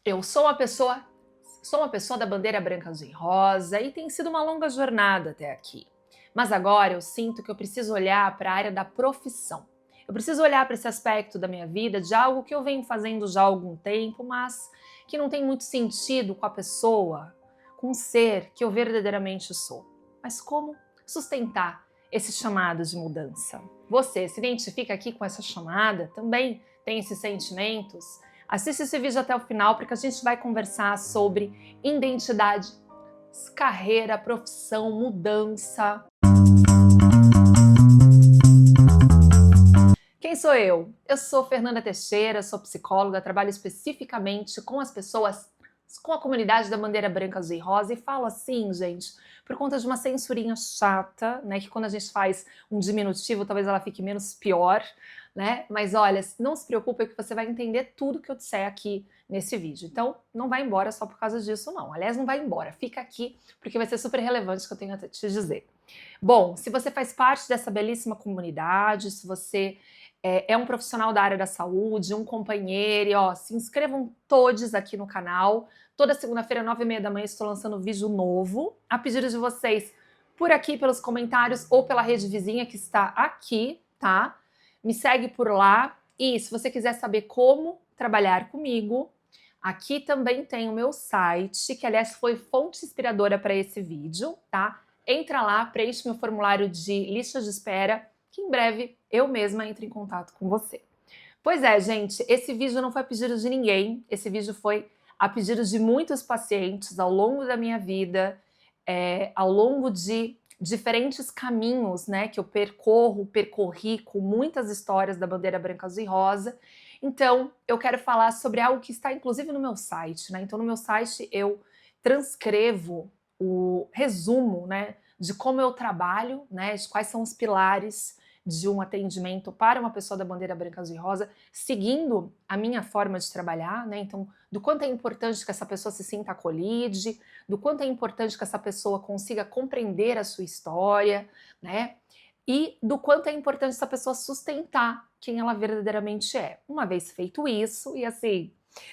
Eu sou uma pessoa da bandeira branca, azul e rosa e tem sido uma longa jornada até aqui. Mas agora eu sinto que eu preciso olhar para a área da profissão. Eu preciso olhar para esse aspecto da minha vida de algo que eu venho fazendo já há algum tempo, mas que não tem muito sentido com a pessoa, com o ser que eu verdadeiramente sou. Mas como sustentar esse chamado de mudança? Você se identifica aqui com essa chamada? Também tem esses sentimentos? Assista esse vídeo até o final porque a gente vai conversar sobre identidade, carreira, profissão, mudança. Quem sou eu? Eu sou Fernanda Teixeira, sou psicóloga, trabalho especificamente com as pessoas, com a comunidade da bandeira branca, azul e rosa e falo assim, gente, por conta de uma censurinha chata, né, que quando a gente faz um diminutivo talvez ela fique menos pior, né, mas olha, não se preocupe que você vai entender tudo que eu disser aqui nesse vídeo, então não vai embora só por causa disso não, aliás não vai embora, fica aqui porque vai ser super relevante o que eu tenho a te dizer. Bom, se você faz parte dessa belíssima comunidade, se você é um profissional da área da saúde, um companheiro, e, ó, se inscrevam todos aqui no canal. Toda segunda-feira, 9h30 da manhã, estou lançando vídeo novo. A pedido de vocês, por aqui, pelos comentários ou pela rede vizinha que está aqui, tá? Me segue por lá. E se você quiser saber como trabalhar comigo, aqui também tem o meu site, que aliás foi fonte inspiradora para esse vídeo, tá? Entra lá, preenche meu formulário de lista de espera, que em breve eu mesma entro em contato com você. Pois é, gente, esse vídeo não foi a pedido de ninguém, esse vídeo foi a pedido de muitos pacientes ao longo da minha vida, ao longo de diferentes caminhos, né, que eu percorri com muitas histórias da bandeira branca, azul e rosa. Então, eu quero falar sobre algo que está inclusive no meu site, né? Então, no meu site eu transcrevo o resumo, né, de como eu trabalho, né, de quais são os pilares de um atendimento para uma pessoa da bandeira branca, azul e rosa, seguindo a minha forma de trabalhar, né? Então, do quanto é importante que essa pessoa se sinta acolhida, do quanto é importante que essa pessoa consiga compreender a sua história, né? E do quanto é importante essa pessoa sustentar quem ela verdadeiramente é. Uma vez feito isso, e assim,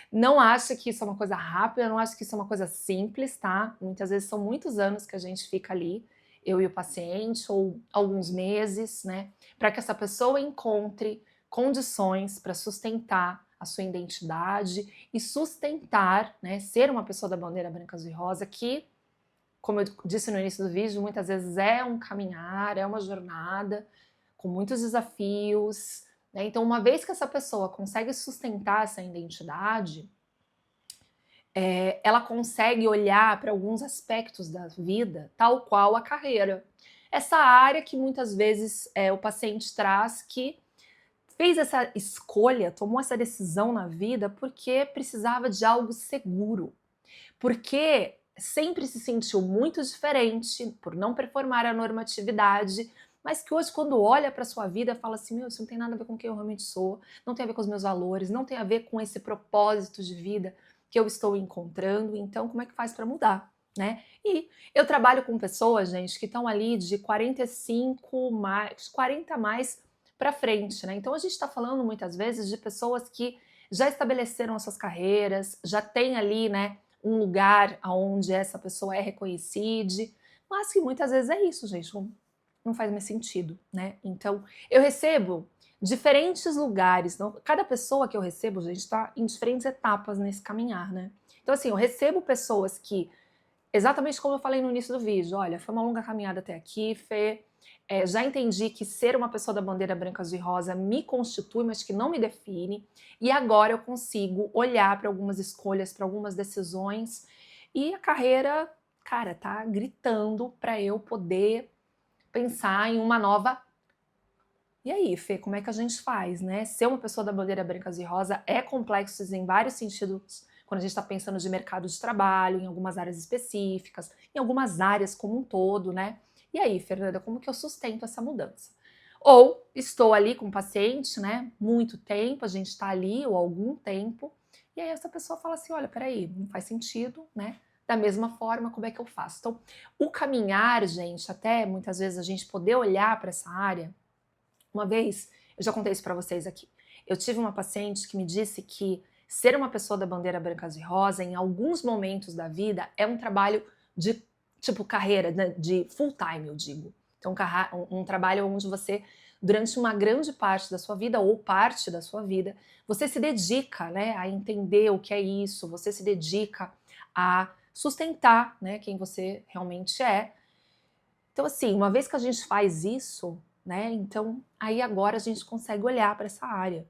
não acha que isso é uma coisa rápida, não acha que isso é uma coisa simples, tá? Muitas vezes são muitos anos que a gente fica ali, eu e o paciente, ou alguns meses, né? Para que essa pessoa encontre condições para sustentar a sua identidade e sustentar, né, ser uma pessoa da bandeira branca, azul e rosa que, como eu disse no início do vídeo, muitas vezes é um caminhar, é uma jornada com muitos desafios, né? Então, uma vez que essa pessoa consegue sustentar essa identidade, ela consegue olhar para alguns aspectos da vida, tal qual a carreira. Essa área que muitas vezes o paciente traz que fez essa escolha, tomou essa decisão na vida porque precisava de algo seguro, porque sempre se sentiu muito diferente por não performar a normatividade, mas que hoje quando olha para sua vida fala assim, meu, isso não tem nada a ver com quem eu realmente sou, não tem a ver com os meus valores, não tem a ver com esse propósito de vida que eu estou encontrando, então como é que faz para mudar, né? E eu trabalho com pessoas, gente, que estão ali de 45 mais, 40 mais para frente, né? Então a gente está falando muitas vezes de pessoas que já estabeleceram as suas carreiras, já tem ali, né, um lugar onde essa pessoa é reconhecida, mas que muitas vezes é isso, gente, não faz mais sentido, né? Então, eu recebo diferentes lugares, então, cada pessoa que eu recebo, gente, está em diferentes etapas nesse caminhar, né? Então, assim, eu recebo pessoas que, exatamente como eu falei no início do vídeo, olha, foi uma longa caminhada até aqui, Fê, já entendi que ser uma pessoa da bandeira branca, azul e rosa me constitui, mas que não me define, e agora eu consigo olhar para algumas escolhas, para algumas decisões, e a carreira, cara, tá gritando para eu poder pensar em uma nova. E aí, Fê, como é que a gente faz, né? Ser uma pessoa da bandeira branca, azul e rosa é complexo em vários sentidos, quando a gente está pensando de mercado de trabalho, em algumas áreas específicas, em algumas áreas como um todo, né? E aí, Fernanda, como que eu sustento essa mudança? Ou estou ali com o paciente, né? Muito tempo, a gente está ali, ou algum tempo, e aí essa pessoa fala assim, olha, peraí, não faz sentido, né? Da mesma forma, como é que eu faço? Então, o caminhar, gente, até muitas vezes a gente poder olhar para essa área. Uma vez, eu já contei isso para vocês aqui, eu tive uma paciente que me disse que ser uma pessoa da bandeira branca azul e rosa, em alguns momentos da vida, é um trabalho de, tipo, carreira, né, de full time, eu digo. Então, um trabalho onde você, durante uma grande parte da sua vida, ou parte da sua vida, você se dedica, né, a entender o que é isso, você se dedica a sustentar, né, quem você realmente é. Então, assim, uma vez que a gente faz isso, né, então aí agora a gente consegue olhar para essa área.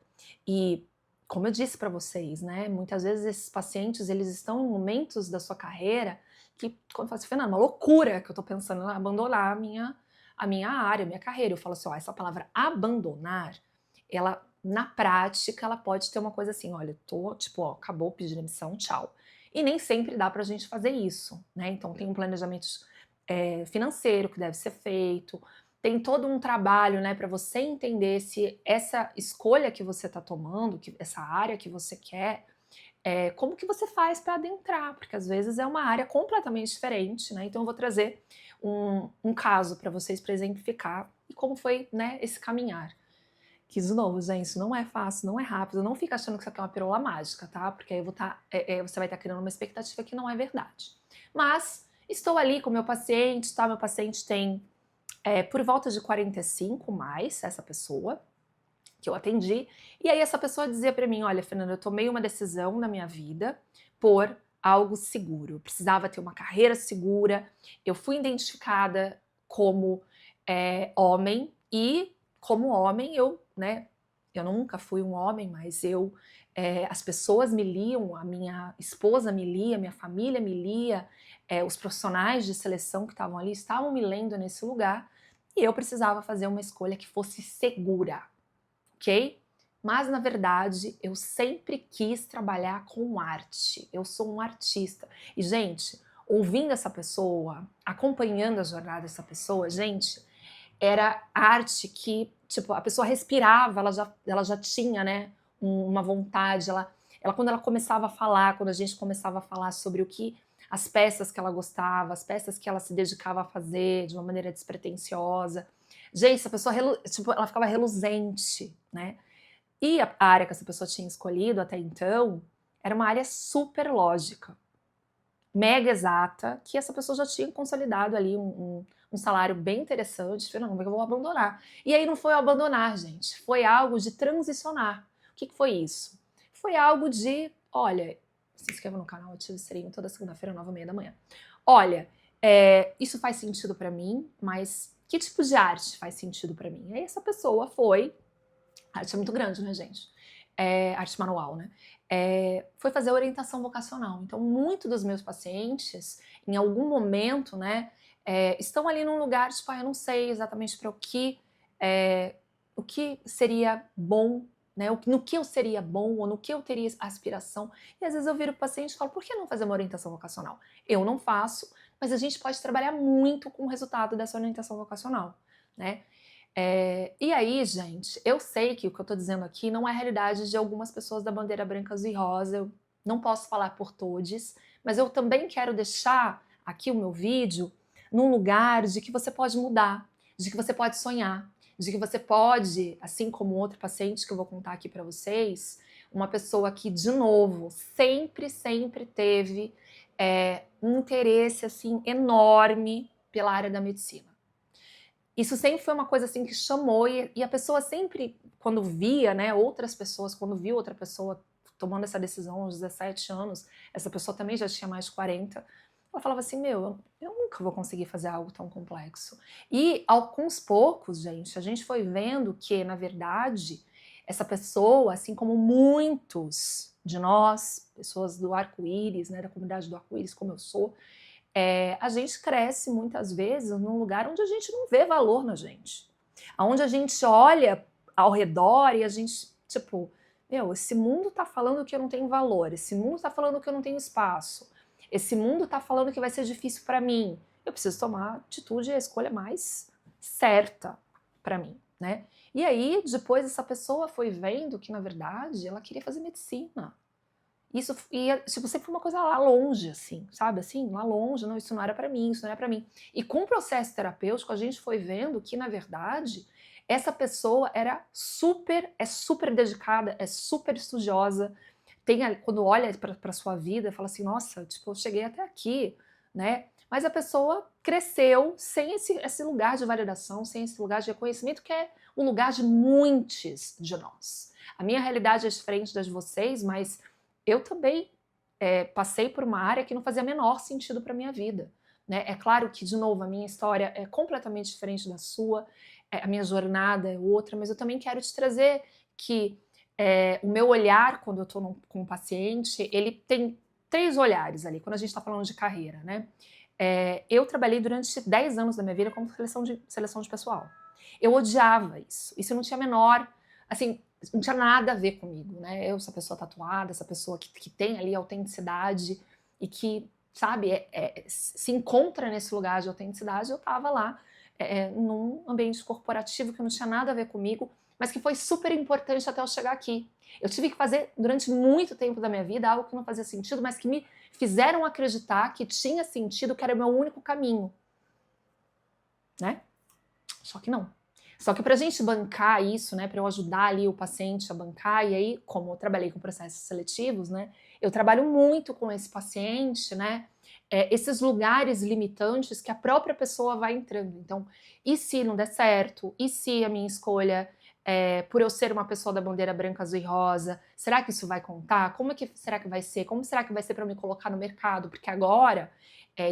E, como eu disse para vocês, né, muitas vezes esses pacientes, eles estão em momentos da sua carreira que, quando eu falo assim, Fernanda, uma loucura que eu tô pensando em abandonar a minha área, a minha carreira. Eu falo assim, ó, essa palavra abandonar, ela, na prática, ela pode ter uma coisa assim, olha, tô, tipo, ó, acabou o pedido de demissão, tchau. E nem sempre dá pra gente fazer isso, né, então tem um planejamento financeiro que deve ser feito, tem todo um trabalho, né, para você entender se essa escolha que você está tomando, que essa área que você quer, como que você faz para adentrar, porque às vezes é uma área completamente diferente, né? Então eu vou trazer um caso para vocês para exemplificar e como foi, né, esse caminhar. Que, de novo, gente, não é fácil, não é rápido, não fica achando que isso aqui é uma pílula mágica, tá? Porque aí eu vou você vai estar criando uma expectativa que não é verdade. Mas estou ali com o meu paciente, tá? Meu paciente tem por volta de 45 mais, essa pessoa que eu atendi, e aí essa pessoa dizia para mim, olha, Fernanda, eu tomei uma decisão na minha vida por algo seguro, eu precisava ter uma carreira segura, eu fui identificada como homem, e como homem eu, né, eu nunca fui um homem, mas as pessoas me liam, a minha esposa me lia, minha família me lia, os profissionais de seleção que estavam ali estavam me lendo nesse lugar, e eu precisava fazer uma escolha que fosse segura, ok? Mas, na verdade, eu sempre quis trabalhar com arte. Eu sou um artista. E, gente, ouvindo essa pessoa, acompanhando a jornada dessa pessoa, gente, era arte que, tipo, a pessoa respirava, ela já tinha, né, uma vontade, quando ela começava a falar, quando a gente começava a falar sobre as peças que ela gostava, as peças que ela se dedicava a fazer de uma maneira despretensiosa. Gente, essa pessoa, tipo, ela ficava reluzente, né? E a área que essa pessoa tinha escolhido até então era uma área super lógica, mega exata, que essa pessoa já tinha consolidado ali um salário bem interessante. Falei, não, como é que eu vou abandonar? E aí não foi abandonar, gente, foi algo de transicionar. O que foi isso? Foi algo de, olha, se inscreva no canal, ative o sininho toda segunda-feira, 9h30 da manhã. Olha, isso faz sentido para mim, mas que tipo de arte faz sentido para mim? Aí essa pessoa foi, a arte é muito grande, né, gente? Arte manual, né? Foi fazer orientação vocacional. Então, muitos dos meus pacientes, em algum momento, né, estão ali num lugar, tipo, eu não sei exatamente para o que seria bom, né, no que eu seria bom, ou no que eu teria aspiração. E às vezes eu viro para o paciente e falo, por que não fazer uma orientação vocacional? Eu não faço, mas a gente pode trabalhar muito com o resultado dessa orientação vocacional, né? E aí, gente, eu sei que o que eu tô dizendo aqui não é a realidade de algumas pessoas da bandeira branca, azul e rosa, eu não posso falar por todos, mas eu também quero deixar aqui o meu vídeo num lugar de que você pode mudar, de que você pode sonhar, de que você pode, assim como outro paciente que eu vou contar aqui para vocês, uma pessoa que, de novo, sempre teve um interesse assim enorme pela área da medicina. Isso sempre foi uma coisa assim que chamou, e a pessoa sempre, quando via, né, outras pessoas, quando viu outra pessoa tomando essa decisão aos 17 anos, essa pessoa também já tinha mais de 40, ela falava assim, meu, eu nunca vou conseguir fazer algo tão complexo. E com os poucos, gente, a gente foi vendo que, na verdade, essa pessoa, assim como muitos de nós, pessoas do arco-íris, né, da comunidade do arco-íris, como eu sou, a gente cresce muitas vezes num lugar onde a gente não vê valor na gente. Onde a gente olha ao redor e a gente, tipo, meu, esse mundo tá falando que eu não tenho valor, esse mundo tá falando que eu não tenho espaço, esse mundo tá falando que vai ser difícil para mim. Eu preciso tomar a atitude e a escolha mais certa para mim, né? E aí, depois essa pessoa foi vendo que, na verdade, ela queria fazer medicina. Isso ia, tipo, sempre foi uma coisa lá longe, assim, sabe? Assim, lá longe, não, isso não era pra mim, isso não era pra mim. E com o processo terapêutico, a gente foi vendo que, na verdade, essa pessoa era super dedicada, é super estudiosa, quando olha para sua vida, fala assim, nossa, tipo, eu cheguei até aqui, né? Mas a pessoa cresceu sem esse lugar de validação, sem esse lugar de reconhecimento, que é o lugar de muitos de nós. A minha realidade é diferente das de vocês, mas eu também passei por uma área que não fazia menor sentido para minha vida. Né? É claro que, de novo, a minha história é completamente diferente da sua, a minha jornada é outra, mas eu também quero te trazer que o meu olhar, quando eu estou com um paciente, ele tem 3 olhares ali, quando a gente está falando de carreira, né? Eu trabalhei durante 10 anos da minha vida como seleção de pessoal. Eu odiava isso. Isso não tinha menor, assim, não tinha nada a ver comigo, né? Eu, essa pessoa tatuada, essa pessoa que tem ali autenticidade e que, sabe, se encontra nesse lugar de autenticidade, eu tava lá num ambiente corporativo que não tinha nada a ver comigo, mas que foi super importante até eu chegar aqui. Eu tive que fazer, durante muito tempo da minha vida, algo que não fazia sentido, mas que me fizeram acreditar que tinha sentido, que era o meu único caminho. Né? Só que não. Só que pra gente bancar isso, né, para eu ajudar ali o paciente a bancar, e aí, como eu trabalhei com processos seletivos, né, eu trabalho muito com esse paciente, né, esses lugares limitantes que a própria pessoa vai entrando. Então, e se não der certo? E se a minha escolha, por eu ser uma pessoa da bandeira branca, azul e rosa, será que isso vai contar? Como é que será que vai ser? Como será que vai ser para eu me colocar no mercado? Porque agora,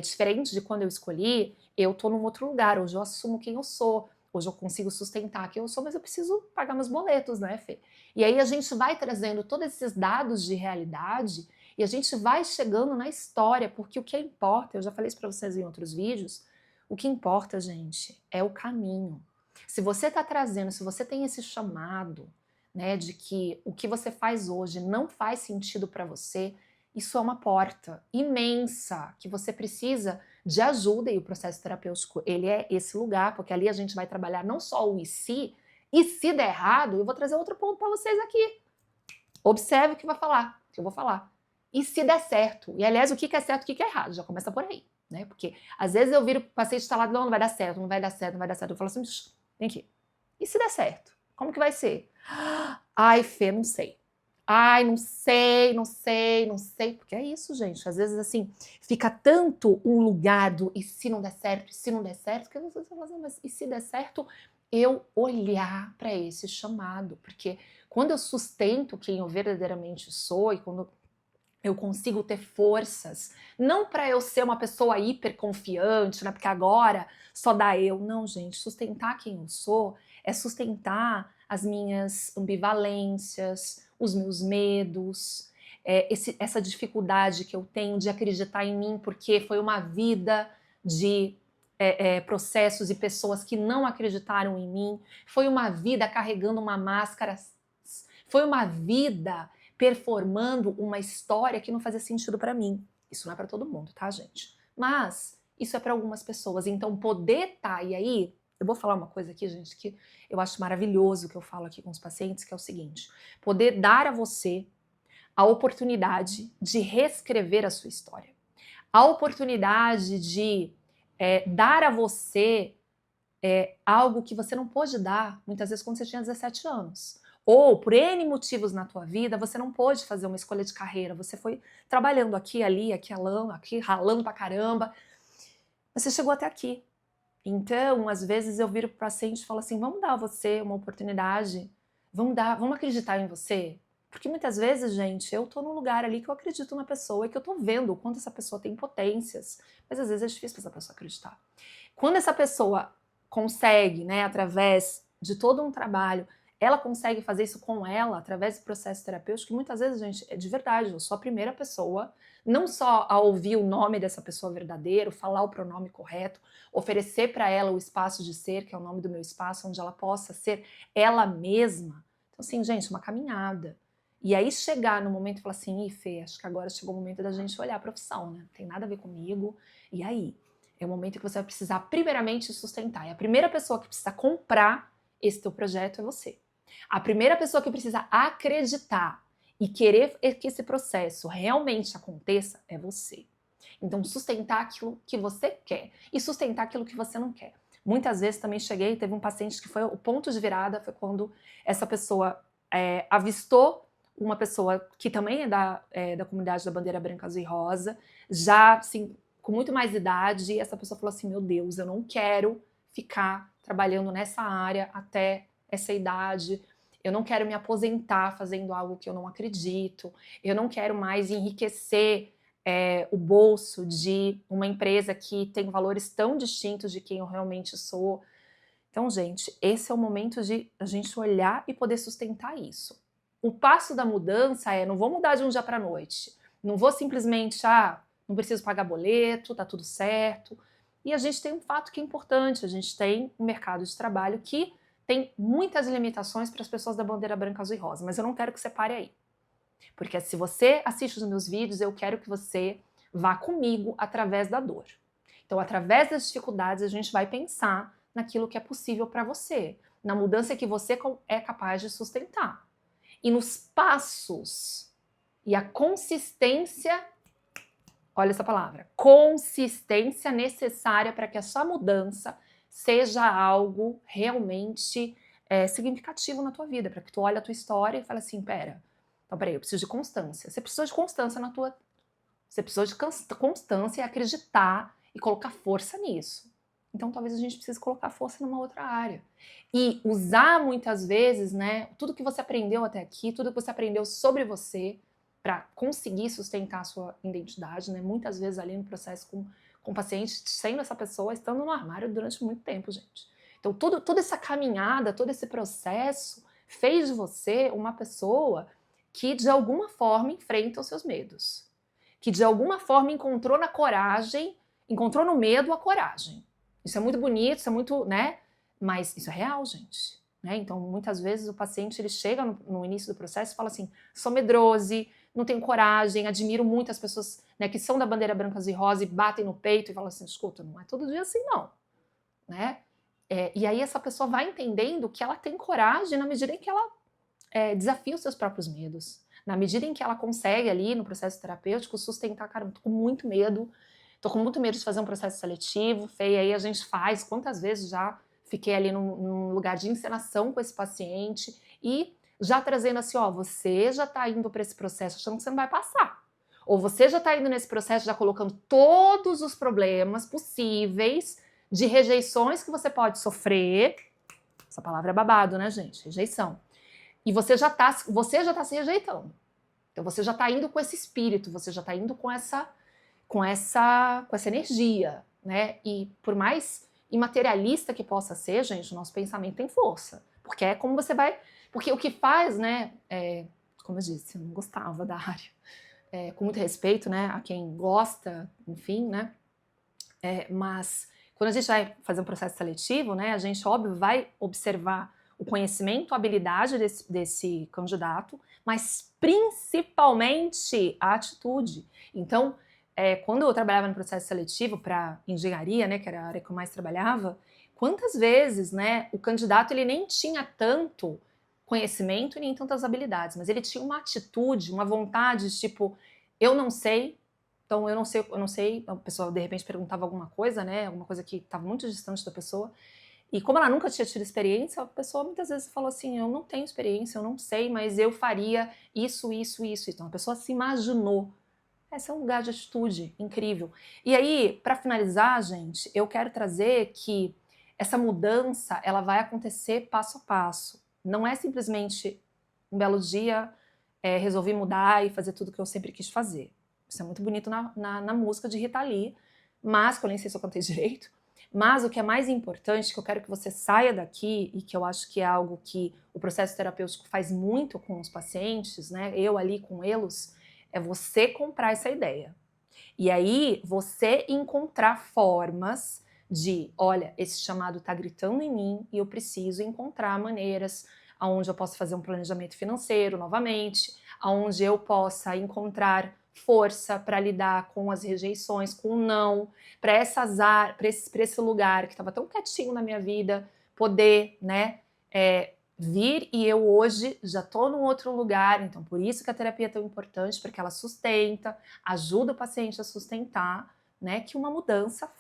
diferente de quando eu escolhi, eu tô num outro lugar, hoje eu assumo quem eu sou, hoje eu consigo sustentar quem eu sou, mas eu preciso pagar meus boletos, né, Fê? E aí a gente vai trazendo todos esses dados de realidade e a gente vai chegando na história, porque o que importa, eu já falei isso para vocês em outros vídeos, o que importa, gente, é o caminho. Se você está trazendo, se você tem esse chamado, né, de que o que você faz hoje não faz sentido para você, isso é uma porta imensa que você precisa de ajuda, e o processo terapêutico, ele é esse lugar, porque ali a gente vai trabalhar não só o e se der errado, eu vou trazer outro ponto para vocês aqui. Observe o que eu vou falar. E se der certo? E aliás, o que é certo e o que é errado? Já começa por aí, né? Porque às vezes eu viro pro paciente e tá lá, não vai dar certo, não vai dar certo, não vai dar certo. Eu falo assim, vem aqui. E se der certo? Como que vai ser? Ai, Fê, não sei. Ai, não sei, não sei, não sei. Porque é isso, gente. Às vezes, assim, fica tanto um lugar do e se não der certo, e se não der certo, que você fala assim, mas e se der certo, eu olhar para esse chamado. Porque quando eu sustento quem eu verdadeiramente sou e quando eu consigo ter forças, não para eu ser uma pessoa hiper confiante, né? Porque agora só dá eu. Não, gente, sustentar quem eu sou é sustentar as minhas ambivalências, os meus medos, essa dificuldade que eu tenho de acreditar em mim, porque foi uma vida de processos e pessoas que não acreditaram em mim, foi uma vida carregando uma máscara, foi uma vida performando uma história que não fazia sentido para mim. Isso não é para todo mundo, tá, gente? Mas isso é para algumas pessoas. Então, poder tá, e aí, eu vou falar uma coisa aqui, gente, que eu acho maravilhoso que eu falo aqui com os pacientes, que é o seguinte: poder dar a você a oportunidade de reescrever a sua história. A oportunidade de dar a você algo que você não pôde dar, muitas vezes, quando você tinha 17 anos. Ou, por N motivos na tua vida, você não pôde fazer uma escolha de carreira. Você foi trabalhando aqui, ali, aqui, ralando pra caramba. Você chegou até aqui. Então, às vezes, eu viro pro paciente e falo assim, vamos dar a você uma oportunidade? Vamos acreditar em você? Porque muitas vezes, gente, eu tô num lugar ali que eu acredito na pessoa e que eu tô vendo o quanto essa pessoa tem potências. Mas às vezes é difícil pra essa pessoa acreditar. Quando essa pessoa consegue, né, através de todo um trabalho, ela consegue fazer isso com ela, através do processo terapêutico, que muitas vezes, gente, é de verdade, eu sou a primeira pessoa, não só a ouvir o nome dessa pessoa verdadeiro, falar o pronome correto, oferecer para ela o espaço de ser, que é o nome do meu espaço, onde ela possa ser ela mesma. Então, assim, gente, uma caminhada. E aí chegar no momento e falar assim, ih, Fê, acho que agora chegou o momento da gente olhar a profissão, né? Não tem nada a ver comigo. E aí? É o momento que você vai precisar primeiramente sustentar. E a primeira pessoa que precisa comprar esse teu projeto é você. A primeira pessoa que precisa acreditar e querer que esse processo realmente aconteça é você. Então, sustentar aquilo que você quer e sustentar aquilo que você não quer. Muitas vezes também teve um paciente que foi o ponto de virada, foi quando essa pessoa avistou uma pessoa que também é da comunidade da bandeira branca, azul e rosa, já, assim, com muito mais idade, e essa pessoa falou assim, meu Deus, eu não quero ficar trabalhando nessa área até essa idade, eu não quero me aposentar fazendo algo que eu não acredito, eu não quero mais enriquecer o bolso de uma empresa que tem valores tão distintos de quem eu realmente sou. Então, gente, esse é o momento de a gente olhar e poder sustentar isso. O passo da mudança não vou mudar de um dia para a noite, não vou simplesmente, não preciso pagar boleto, tá tudo certo. E a gente tem um fato que é importante, a gente tem um mercado de trabalho que tem muitas limitações para as pessoas da bandeira branca, azul e rosa, mas eu não quero que você pare aí. Porque se você assiste os meus vídeos, eu quero que você vá comigo através da dor. Então, através das dificuldades, a gente vai pensar naquilo que é possível para você, na mudança que você é capaz de sustentar. E nos passos e a consistência, olha essa palavra, consistência necessária para que a sua mudança seja algo realmente significativo na tua vida, para que tu olhe a tua história e fale assim, então peraí, eu preciso de constância. Você precisa de constância você precisa de constância e acreditar e colocar força nisso. Então talvez a gente precise colocar força numa outra área. E usar muitas vezes, né, tudo que você aprendeu até aqui, tudo que você aprendeu sobre você, para conseguir sustentar a sua identidade, né, muitas vezes ali no processo com o paciente, sendo essa pessoa, estando no armário durante muito tempo, gente. Então toda essa caminhada, todo esse processo fez de você uma pessoa que de alguma forma enfrenta os seus medos. Que de alguma forma encontrou na coragem, encontrou no medo a coragem. Isso é muito bonito, isso é muito, né? Mas isso é real, gente. Né? Então, muitas vezes o paciente ele chega no início do processo e fala assim, sou medrose, não tenho coragem, admiro muito as pessoas, né, que são da bandeira branca e rosa e batem no peito e falam assim, escuta, não é todo dia assim não. Né? E aí essa pessoa vai entendendo que ela tem coragem na medida em que ela desafia os seus próprios medos. Na medida em que ela consegue ali no processo terapêutico sustentar, cara, eu tô com muito medo de fazer um processo seletivo, e aí a gente faz, quantas vezes já fiquei ali num lugar de encenação com esse paciente e já trazendo assim, ó, você já tá indo para esse processo achando que você não vai passar. Ou você já tá indo nesse processo já colocando todos os problemas possíveis de rejeições que você pode sofrer. Essa palavra é babado, né, gente? Rejeição. E você já tá se rejeitando. Então você já tá indo com esse espírito, você já tá indo com essa energia, né? E por mais imaterialista que possa ser, gente, o nosso pensamento tem força. Porque é como você vai... Porque o que faz, né? Como eu disse, eu não gostava da área. Com muito respeito, né? A quem gosta, enfim, né? Mas quando a gente vai fazer um processo seletivo, né? A gente, óbvio, vai observar o conhecimento, a habilidade desse candidato, mas principalmente a atitude. Então, quando eu trabalhava no processo seletivo para engenharia, né, que era a área que eu mais trabalhava, quantas vezes, né, o candidato ele nem tinha tanto conhecimento e nem tantas habilidades, mas ele tinha uma atitude, uma vontade, tipo, eu não sei, então eu não sei, a pessoa de repente perguntava alguma coisa, né, alguma coisa que estava muito distante da pessoa, e como ela nunca tinha tido experiência, a pessoa muitas vezes falou assim, eu não tenho experiência, eu não sei, mas eu faria isso. Então a pessoa se imaginou. Esse é um lugar de atitude incrível. E aí, para finalizar, gente, eu quero trazer que essa mudança, ela vai acontecer passo a passo. Não é simplesmente um belo dia, resolvi mudar e fazer tudo que eu sempre quis fazer. Isso é muito bonito na música de Rita Lee, mas, que eu nem sei se eu cantei direito, mas o que é mais importante, que eu quero que você saia daqui, e que eu acho que é algo que o processo terapêutico faz muito com os pacientes, né, eu ali com eles, é você comprar essa ideia. E aí, você encontrar formas de, olha, esse chamado tá gritando em mim e eu preciso encontrar maneiras onde eu possa fazer um planejamento financeiro novamente, onde eu possa encontrar força para lidar com as rejeições, com o não, para esse lugar que estava tão quietinho na minha vida, poder, né, vir, e eu hoje já estou num outro lugar, então por isso que a terapia é tão importante, porque ela sustenta, ajuda o paciente a sustentar, né, que uma mudança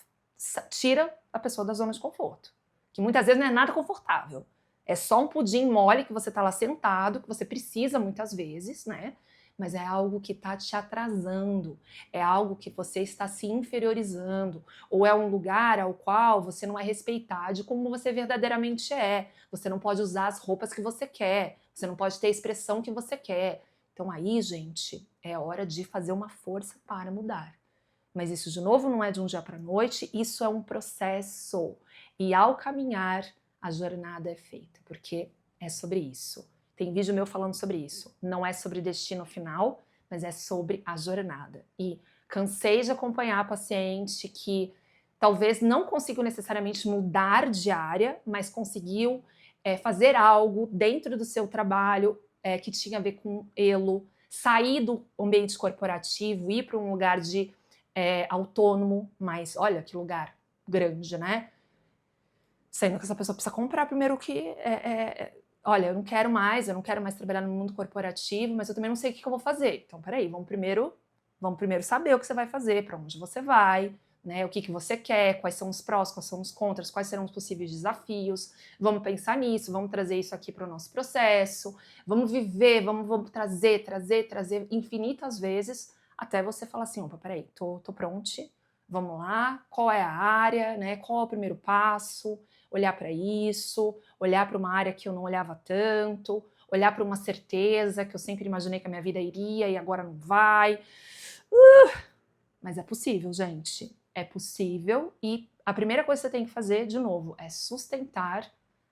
tira a pessoa da zona de conforto, que muitas vezes não é nada confortável, É só um pudim mole que você tá lá sentado, que você precisa muitas vezes, né? Mas é algo que tá te atrasando, é algo que você está se inferiorizando, ou é um lugar ao qual você não é respeitado como você verdadeiramente é. Você não pode usar as roupas que você quer, você não pode ter a expressão que você quer. Então aí, gente, é hora de fazer uma força para mudar. Mas isso, de novo, não é de um dia para a noite, isso é um processo. E ao caminhar, a jornada é feita, porque é sobre isso. Tem vídeo meu falando sobre isso. Não é sobre destino final, mas é sobre a jornada. E cansei de acompanhar paciente que talvez não conseguiu necessariamente mudar de área, mas conseguiu fazer algo dentro do seu trabalho que tinha a ver com elo, sair do ambiente corporativo, ir para um lugar de autônomo, mas olha que lugar grande, né? Sendo que essa pessoa precisa comprar primeiro que olha, eu não quero mais trabalhar no mundo corporativo, mas eu também não sei o que eu vou fazer. Então, peraí, vamos primeiro saber o que você vai fazer, para onde você vai, né? O que você quer, quais são os prós, quais são os contras, quais serão os possíveis desafios. Vamos pensar nisso, vamos trazer isso aqui para o nosso processo, vamos viver, vamos trazer infinitas vezes, até você falar assim, opa, peraí, tô pronto, vamos lá, qual é a área, né? Qual é o primeiro passo? Olhar para isso, olhar para uma área que eu não olhava tanto, olhar para uma certeza que eu sempre imaginei que a minha vida iria e agora não vai. Mas é possível, gente. É possível e a primeira coisa que você tem que fazer, de novo, é sustentar,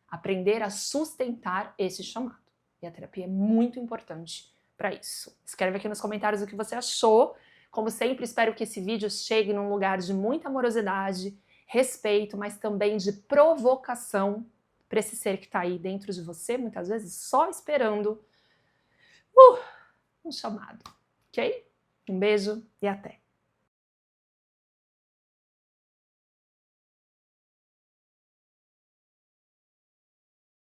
aprender a sustentar esse chamado. E a terapia é muito importante para isso. Escreve aqui nos comentários o que você achou. Como sempre, espero que esse vídeo chegue num lugar de muita amorosidade, respeito, mas também de provocação para esse ser que está aí dentro de você, muitas vezes só esperando um chamado, ok? Um beijo e até!